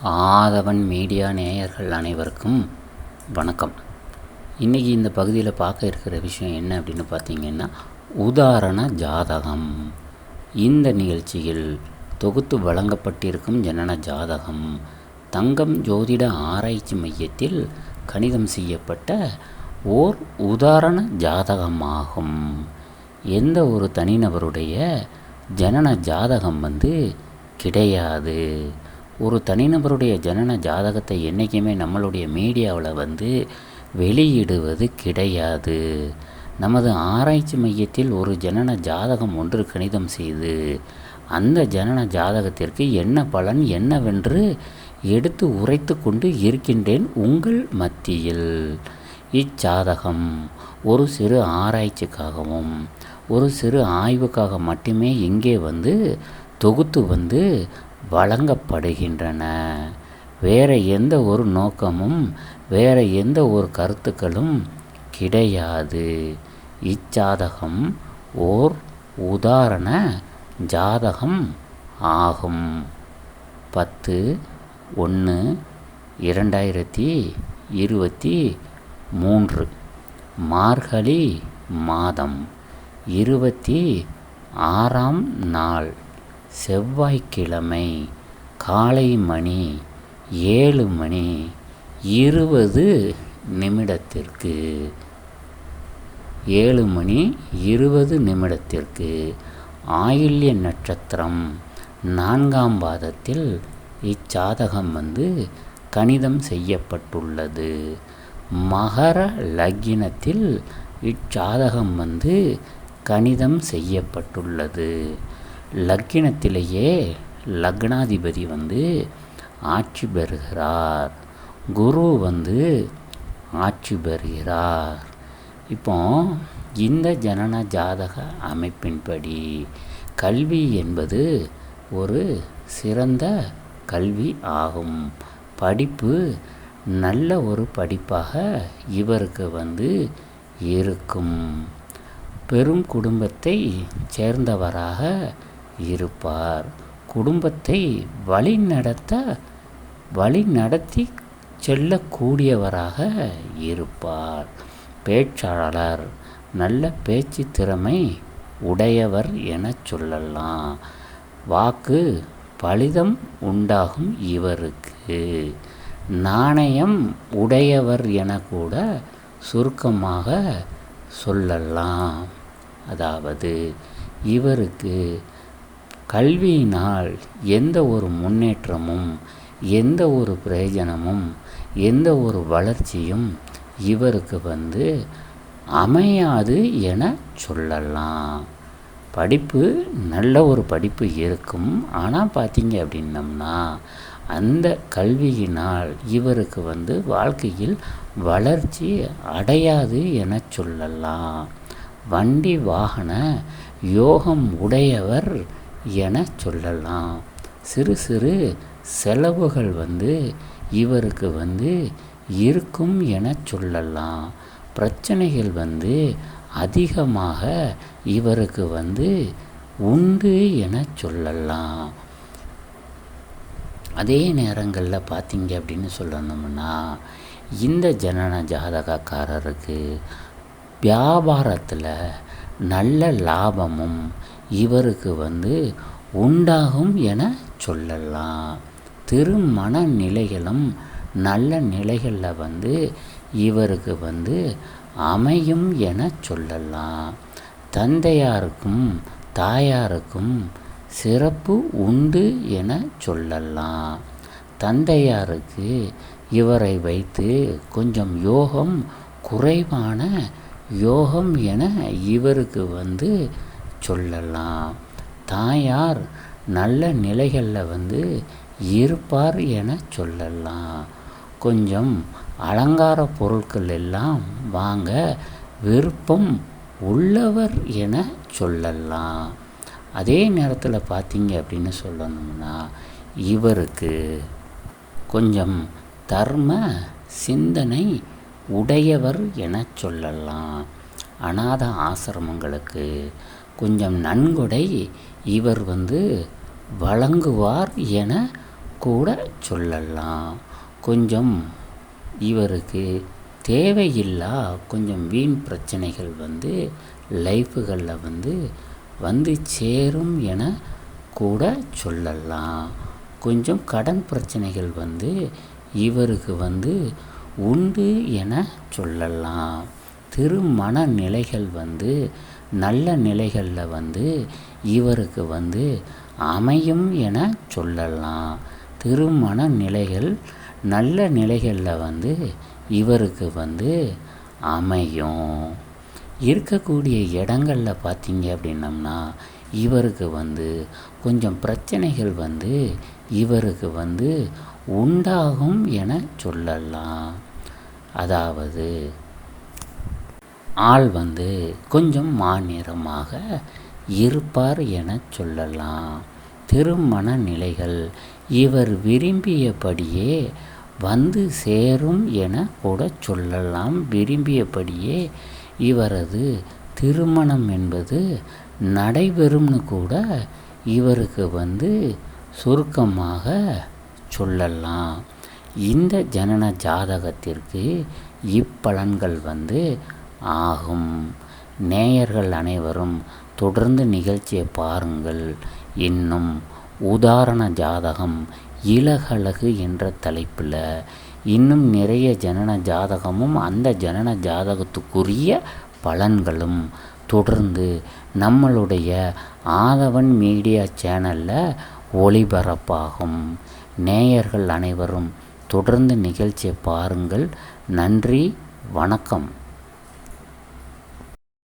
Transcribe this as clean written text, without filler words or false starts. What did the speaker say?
ஆதவன் media நேயர்கள் அனைவருக்கும் வணக்கம். இன்றைக்கி இந்த பகுதியில் பார்க்க இருக்கிற விஷயம் என்ன அப்படின்னு பார்த்தீங்கன்னா, உதாரண ஜாதகம். இந்த நிகழ்ச்சியில் தொகுத்து வழங்கப்பட்டிருக்கும் ஜனன ஜாதகம் தங்கம் ஜோதிட ஆராய்ச்சி மையத்தில் கணிதம் செய்யப்பட்ட ஓர் உதாரண ஜாதகமாகும். எந்த ஒரு தனிநபருடைய ஜனன ஜாதகம் கிடையாது. ஒரு தனிநபருடைய ஜனன ஜாதகத்தை என்றைக்குமே நம்மளுடைய மீடியாவில் வெளியிடுவது கிடையாது. நமது ஆராய்ச்சி மையத்தில் ஒரு ஜனன ஜாதகம் ஒன்று கணிதம் செய்து அந்த ஜனன ஜாதகத்திற்கு என்ன பலன் என்னவென்று எடுத்து உரைத்து கொண்டு இருக்கின்றேன் உங்கள் மத்தியில். இச்சாதகம் ஒரு சிறு ஆராய்ச்சிக்காகவும் ஒரு சிறு ஆய்வுக்காக மட்டுமே இங்கே தொகுத்து வழங்கப்படுகின்றன. வேறு எந்த ஒரு நோக்கமும் வேறு எந்த ஒரு கருத்துக்களும் கிடையாது. இச்சாதகம் ஓர் உதாரண ஜாதகம் ஆகும். 10/1/2023 மார்கழி மாதம் 26ஆம் நாள் செவ்வாய்க்கிழமை காலை மணி 7:20 நிமிடத்திற்கு ஆயில்ய நட்சத்திரம் 4ஆம் பாதத்தில் இச்சாதகம் கணிதம் செய்யப்பட்டுள்ளது. மகர லக்கினத்தில் இச்சாதகம் கணிதம் செய்யப்பட்டுள்ளது. லக்கினத்திலேயே லக்னாதிபதி ஆட்சி பெறுகிறார். குரு ஆட்சி பெறுகிறார். இப்போ இந்த ஜனன ஜாதக அமைப்பின்படி கல்வி என்பது ஒரு சிறந்த கல்வி ஆகும். படிப்பு நல்ல ஒரு படிப்பாக இவருக்கு இருக்கும். பெரும் குடும்பத்தை சேர்ந்தவராக இருப்பார். குடும்பத்தை வழிநடத்தி செல்லக்கூடியவராக இருப்பார். பேச்சாளர், நல்ல பேச்சு திறமை உடையவர் என சொல்லலாம். வாக்கு பலிதம் உண்டாகும் இவருக்கு. நாணயம் உடையவர் என கூட சுருக்கமாக சொல்லலாம். அதாவது இவருக்கு கல்வியினால் எந்த ஒரு முன்னேற்றமும் எந்த ஒரு பிரயோஜனமும் எந்த ஒரு வளர்ச்சியும் இவருக்கு அமையாது என சொல்லலாம். படிப்பு நல்ல ஒரு படிப்பு இருக்கும். ஆனால் பார்த்தீங்க அப்படின்னம்னா அந்த கல்வியினால் இவருக்கு வாழ்க்கையில் வளர்ச்சி அடையாது என சொல்லலாம். வண்டி வாகன யோகம் உடையவர் என சொல்லலாம். சிறு சிறு செலவுகள் இவருக்கு இருக்கும் என சொல்லலாம். பிரச்சனைகள் அதிகமாக இவருக்கு உண்டு என சொல்லலாம். அதே நேரங்களில் பார்த்தீங்க அப்படின்னு சொல்லணும்னா இந்த ஜனன ஜாதகக்காரருக்கு வியாபாரத்தில் நல்ல லாபமும் இவருக்கு உண்டாகும் என சொல்லலாம். திருமண நிலைகளும் நல்ல நிலைகளில் இவருக்கு அமையும் என சொல்லலாம். தந்தையாருக்கும் தாயாருக்கும் சிறப்பு உண்டு என சொல்லலாம். தந்தையாருக்கு இவரை வைத்து கொஞ்சம் யோகம் குறைவான யோகம் என இவருக்கு சொல்லலாம். தாயார் நல்ல நிலைகளில் இருப்பார் என சொல்லலாம். கொஞ்சம் அலங்கார பொருட்கள் எல்லாம் வாங்க விருப்பம் உள்ளவர் என சொல்லலாம். அதே நேரத்தில் பார்த்தீங்க அப்படின்னு சொல்லணும்னா இவருக்கு கொஞ்சம் தர்ம சிந்தனை உடையவர் என சொல்லலாம். அநாத ஆசிரமங்களுக்கு கொஞ்சம் நன்கொடை இவர் வழங்குவார் என கூட சொல்லலாம். கொஞ்சம் இவருக்கு தேவையில்லா கொஞ்சம் வீண் பிரச்சனைகள் லைஃபுகளில் வந்து சேரும் என கூட சொல்லலாம். கொஞ்சம் கடன் பிரச்சனைகள் இவருக்கு உண்டு என சொல்லலாம். திருமண நிலைகள் நல்ல நிலைகளில் இவருக்கு அமையும் என சொல்லலாம். திருமண நிலைகள் நல்ல நிலைகளில் இவருக்கு அமையும். இருக்கக்கூடிய இடங்களில் பார்த்தீங்க அப்படின்னம்னா இவருக்கு கொஞ்சம் பிரச்சனைகள் இவருக்கு உண்டாகும் என சொல்லலாம். அதாவது ஆள் கொஞ்சம் மாநிறமாக இருப்பார் என சொல்லலாம். திருமண நிலைகள் இவர் விரும்பியபடியே சேரும் என கூட சொல்லலாம். விரும்பியபடியே இவரது திருமணம் என்பது நடைபெறும்னு கூட இவருக்கு சுருக்கமாக சொல்லலாம். இந்த ஜனன ஜாதகத்திற்கு இப்பலன்கள் ஆகும். நேயர்கள் அனைவரும் தொடர்ந்து நிகழ்ச்சியை பாருங்கள். இன்னும் உதாரண ஜாதகம் இலகழகு என்ற தலைப்பில் இன்னும் நிறைய ஜனன ஜாதகமும் அந்த ஜனன ஜாதகத்துக்குரிய பலன்களும் தொடர்ந்து நம்மளுடைய ஆதவன் மீடியா சேனலில் ஒளிபரப்பாகும். நேயர்கள் அனைவரும் தொடர்ந்து நிகழ்ச்சியை பாருங்கள். நன்றி, வணக்கம்.